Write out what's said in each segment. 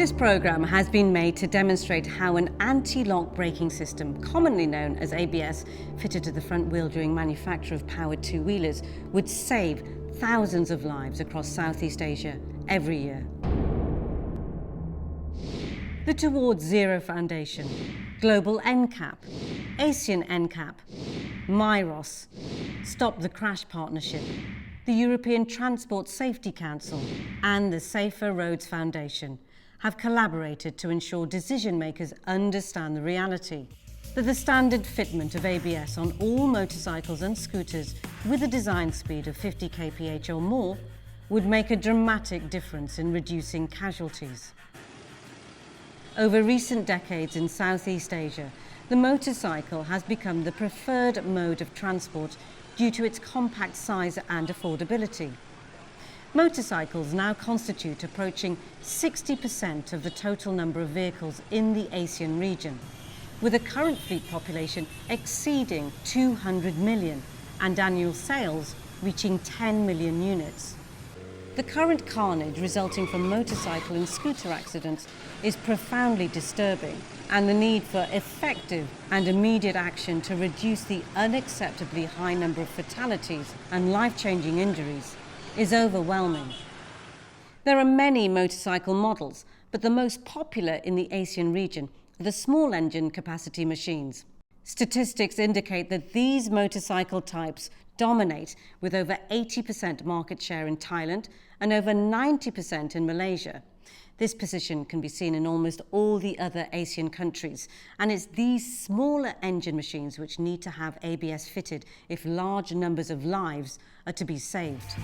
This programme has been made to demonstrate how an anti-lock braking system, commonly known as ABS, fitted to the front wheel during manufacture of powered two-wheelers, would save thousands of lives across Southeast Asia every year. The Towards Zero Foundation, Global NCAP, ASEAN NCAP, MIROS, Stop the Crash Partnership, the European Transport Safety Council and the Safer Roads Foundation have collaborated to ensure decision makers understand the reality that the standard fitment of ABS on all motorcycles and scooters with a design speed of 50 kph or more would make a dramatic difference in reducing casualties. Over recent decades in Southeast Asia, the motorcycle has become the preferred mode of transport due to its compact size and affordability. Motorcycles now constitute approaching 60% of the total number of vehicles in the ASEAN region, with a current fleet population exceeding 200 million and annual sales reaching 10 million units. The current carnage resulting from motorcycle and scooter accidents is profoundly disturbing, and the need for effective and immediate action to reduce the unacceptably high number of fatalities and life-changing injuries is overwhelming. There are many motorcycle models, but the most popular in the ASEAN region are the small engine capacity machines. Statistics indicate that these motorcycle types dominate, with over 80% market share in Thailand and over 90% in Malaysia. This position can be seen in almost all the other ASEAN countries, and it's these smaller engine machines which need to have ABS fitted if large numbers of lives are to be saved.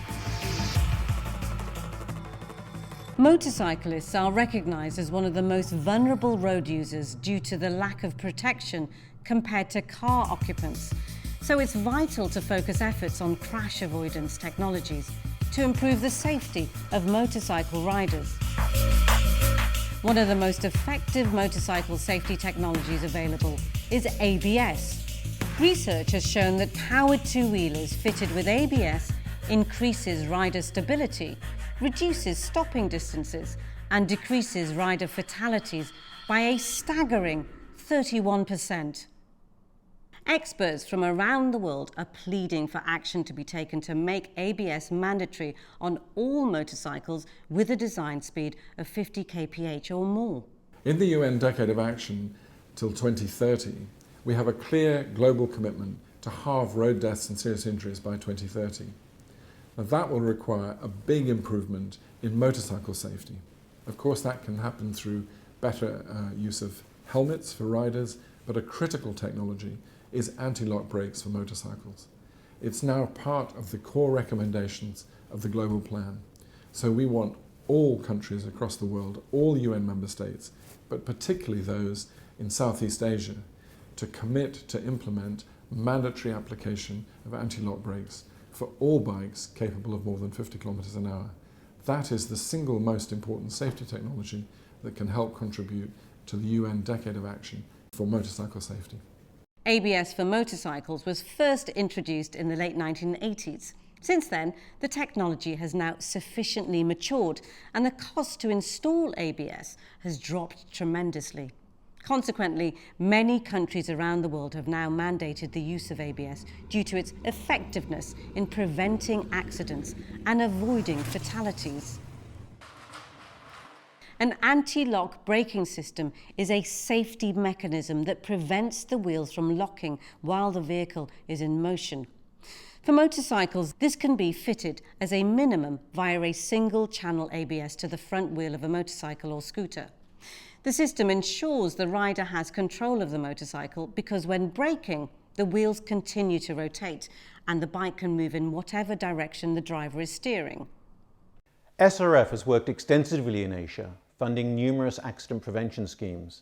Motorcyclists are recognised as one of the most vulnerable road users due to the lack of protection compared to car occupants. So it's vital to focus efforts on crash avoidance technologies to improve the safety of motorcycle riders. One of the most effective motorcycle safety technologies available is ABS. Research has shown that powered two-wheelers fitted with ABS increases rider stability, reduces stopping distances, and decreases rider fatalities by a staggering 31%. Experts from around the world are pleading for action to be taken to make ABS mandatory on all motorcycles with a design speed of 50 kph or more. In the UN Decade of Action till 2030, we have a clear global commitment to halve road deaths and serious injuries by 2030. Now that will require a big improvement in motorcycle safety. Of course, that can happen through better use of helmets for riders, but a critical technology is anti-lock brakes for motorcycles. It's now part of the core recommendations of the global plan. So we want all countries across the world, all UN member states, but particularly those in Southeast Asia, to commit to implement mandatory application of anti-lock brakes for all bikes capable of more than 50 kilometers an hour. That is the single most important safety technology that can help contribute to the UN Decade of Action for motorcycle safety. ABS for motorcycles was first introduced in the late 1980s. Since then, the technology has now sufficiently matured, and the cost to install ABS has dropped tremendously. Consequently, many countries around the world have now mandated the use of ABS due to its effectiveness in preventing accidents and avoiding fatalities. An anti-lock braking system is a safety mechanism that prevents the wheels from locking while the vehicle is in motion. For motorcycles, this can be fitted as a minimum via a single-channel ABS to the front wheel of a motorcycle or scooter. The system ensures the rider has control of the motorcycle because when braking, the wheels continue to rotate and the bike can move in whatever direction the driver is steering. SRF has worked extensively in Asia, funding numerous accident prevention schemes,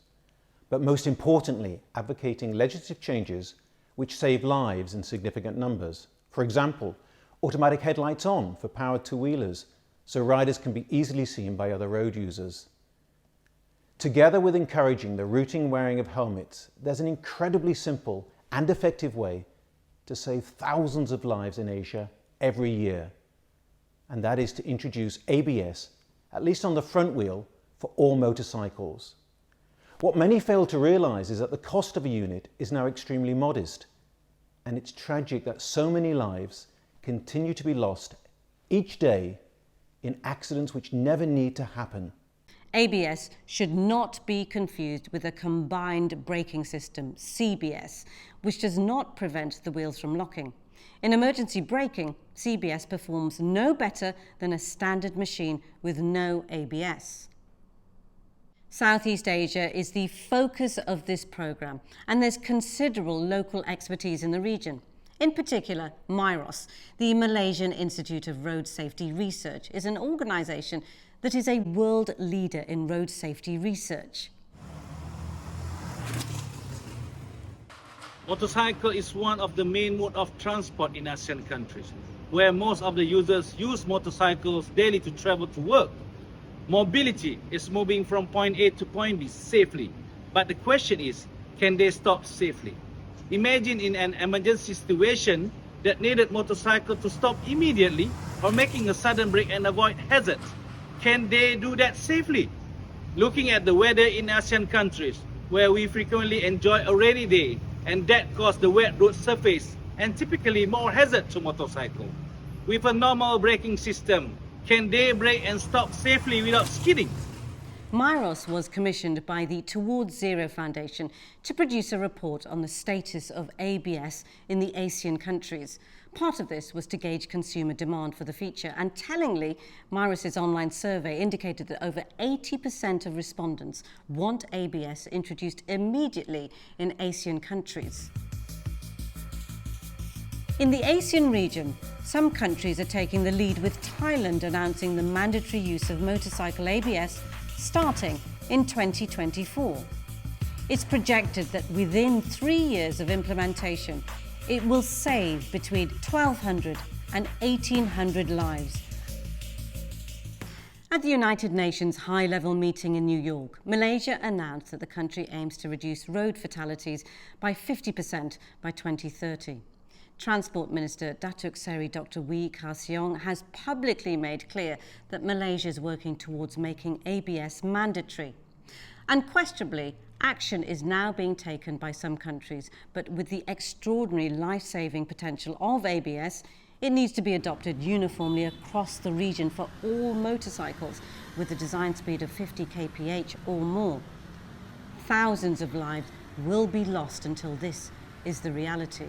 but most importantly, advocating legislative changes which save lives in significant numbers. For example, automatic headlights on for powered two-wheelers, so riders can be easily seen by other road users. Together with encouraging the routine wearing of helmets, there's an incredibly simple and effective way to save thousands of lives in Asia every year. And that is to introduce ABS, at least on the front wheel, for all motorcycles. What many fail to realise is that the cost of a unit is now extremely modest, and it's tragic that so many lives continue to be lost each day in accidents which never need to happen. ABS should not be confused with a combined braking system, CBS, which does not prevent the wheels from locking. In emergency braking, CBS performs no better than a standard machine with no ABS. Southeast Asia is the focus of this programme, and there's considerable local expertise in the region. In particular, MIROS, the Malaysian Institute of Road Safety Research, is an organisation that is a world leader in road safety research. Motorcycle is one of the main mode of transport in ASEAN countries, where most of the users use motorcycles daily to travel to work. Mobility is moving from point A to point B safely, but the question is, can they stop safely? Imagine in an emergency situation that needed motorcycle to stop immediately or making a sudden brake and avoid hazards. Can they do that safely? Looking at the weather in ASEAN countries, where we frequently enjoy a rainy day, and that causes the wet road surface and typically more hazard to motorcycle. With a normal braking system, can they brake and stop safely without skidding? MIROS was commissioned by the Towards Zero Foundation to produce a report on the status of ABS in the ASEAN countries. Part of this was to gauge consumer demand for the feature, and tellingly, MIROS's online survey indicated that over 80% of respondents want ABS introduced immediately in ASEAN countries. In the ASEAN region, some countries are taking the lead, with Thailand announcing the mandatory use of motorcycle ABS starting in 2024. It's projected that within 3 years of implementation, it will save between 1,200 and 1,800 lives. At the United Nations high-level meeting in New York, Malaysia announced that the country aims to reduce road fatalities by 50% by 2030. Transport Minister Datuk Seri Dr. Wee Ka Siong has publicly made clear that Malaysia is working towards making ABS mandatory. Unquestionably, action is now being taken by some countries, but with the extraordinary life-saving potential of ABS, it needs to be adopted uniformly across the region for all motorcycles with a design speed of 50 kph or more. Thousands of lives will be lost until this is the reality.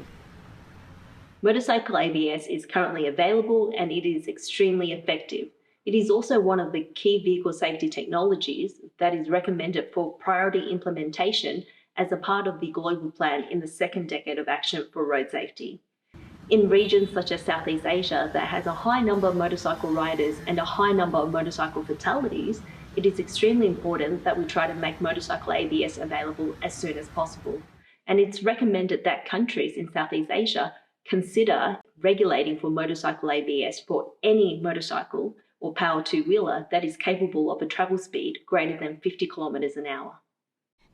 Motorcycle ABS is currently available and it is extremely effective. It is also one of the key vehicle safety technologies that is recommended for priority implementation as a part of the global plan in the second decade of action for road safety. In regions such as Southeast Asia that has a high number of motorcycle riders and a high number of motorcycle fatalities, it is extremely important that we try to make motorcycle ABS available as soon as possible. And it's recommended that countries in Southeast Asia consider regulating for motorcycle ABS for any motorcycle or power two-wheeler that is capable of a travel speed greater than 50 kilometres an hour.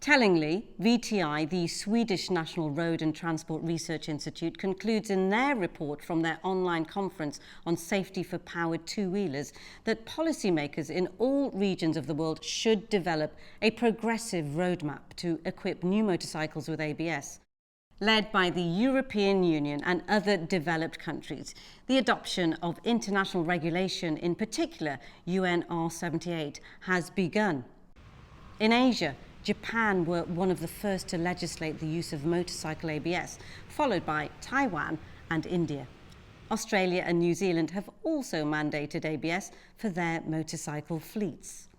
Tellingly, VTI, the Swedish National Road and Transport Research Institute, concludes in their report from their online conference on safety for powered two-wheelers that policymakers in all regions of the world should develop a progressive roadmap to equip new motorcycles with ABS. Led by the European Union and other developed countries, the adoption of international regulation, in particular UNR 78, has begun. In Asia, Japan were one of the first to legislate the use of motorcycle ABS, followed by Taiwan and India. Australia and New Zealand have also mandated ABS for their motorcycle fleets.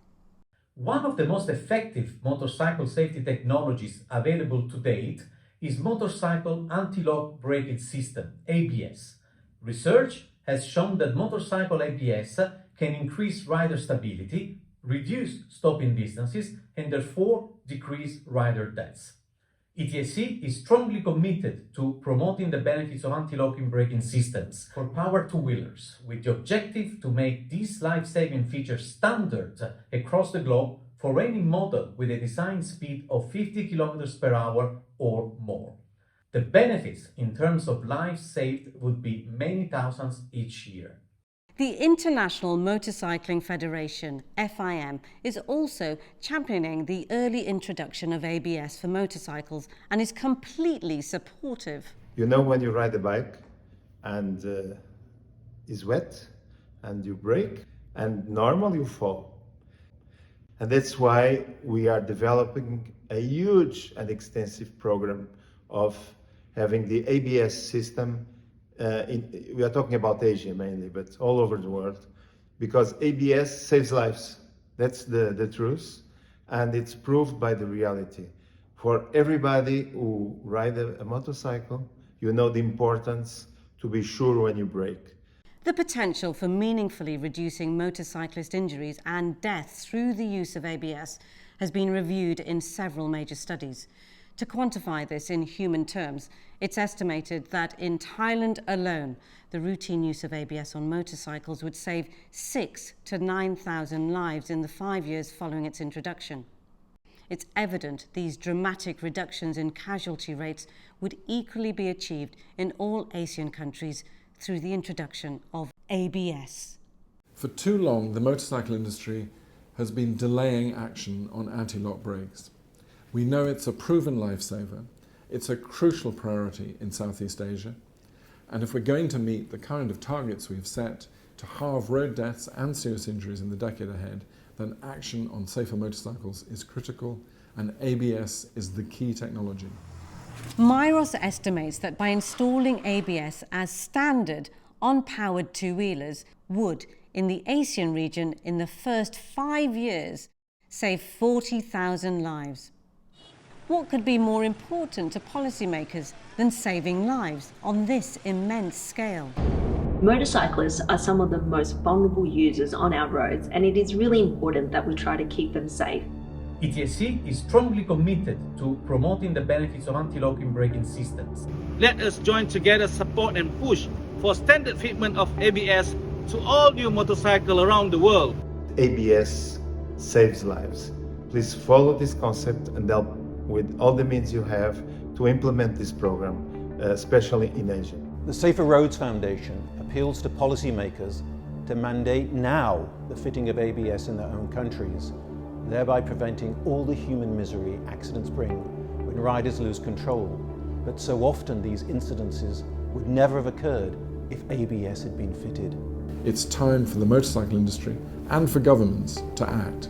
One of the most effective motorcycle safety technologies available to date is motorcycle anti-lock braking system, ABS. Research has shown that motorcycle ABS can increase rider stability, reduce stopping distances, and therefore decrease rider deaths. ETSC is strongly committed to promoting the benefits of anti-locking braking systems for power two-wheelers, with the objective to make these life-saving features standard across the globe for any model with a design speed of 50 km per hour or more. The benefits in terms of lives saved would be many thousands each year. The International Motorcycling Federation, FIM, is also championing the early introduction of ABS for motorcycles and is completely supportive. You know, when you ride a bike and it's wet and you brake and normal you fall. And that's why we are developing a huge and extensive program of having the ABS system. We are talking about Asia mainly, but all over the world, because ABS saves lives. That's the truth, and it's proved by the reality. For everybody who rides a motorcycle, you know the importance to be sure when you brake. The potential for meaningfully reducing motorcyclist injuries and deaths through the use of ABS has been reviewed in several major studies. To quantify this in human terms, it's estimated that in Thailand alone, the routine use of ABS on motorcycles would save 6,000 to 9,000 lives in the 5 years following its introduction. It's evident these dramatic reductions in casualty rates would equally be achieved in all Asian countries through the introduction of ABS. For too long, the motorcycle industry has been delaying action on anti-lock brakes. We know it's a proven lifesaver, it's a crucial priority in Southeast Asia, and if we're going to meet the kind of targets we've set to halve road deaths and serious injuries in the decade ahead, then action on safer motorcycles is critical, and ABS is the key technology. Myros estimates that by installing ABS as standard on powered two-wheelers would, in the ASEAN region in the first 5 years, save 40,000 lives. What could be more important to policymakers than saving lives on this immense scale? Motorcyclists are some of the most vulnerable users on our roads, and it is really important that we try to keep them safe. ETSC is strongly committed to promoting the benefits of anti-locking braking systems. Let us join together, support and push for standard fitment of ABS to all new motorcycles around the world. ABS saves lives. Please follow this concept and help with all the means you have to implement this program, especially in Asia. The Safer Roads Foundation appeals to policymakers to mandate now the fitting of ABS in their own countries, thereby preventing all the human misery accidents bring when riders lose control. But so often these incidences would never have occurred if ABS had been fitted. It's time for the motorcycle industry and for governments to act.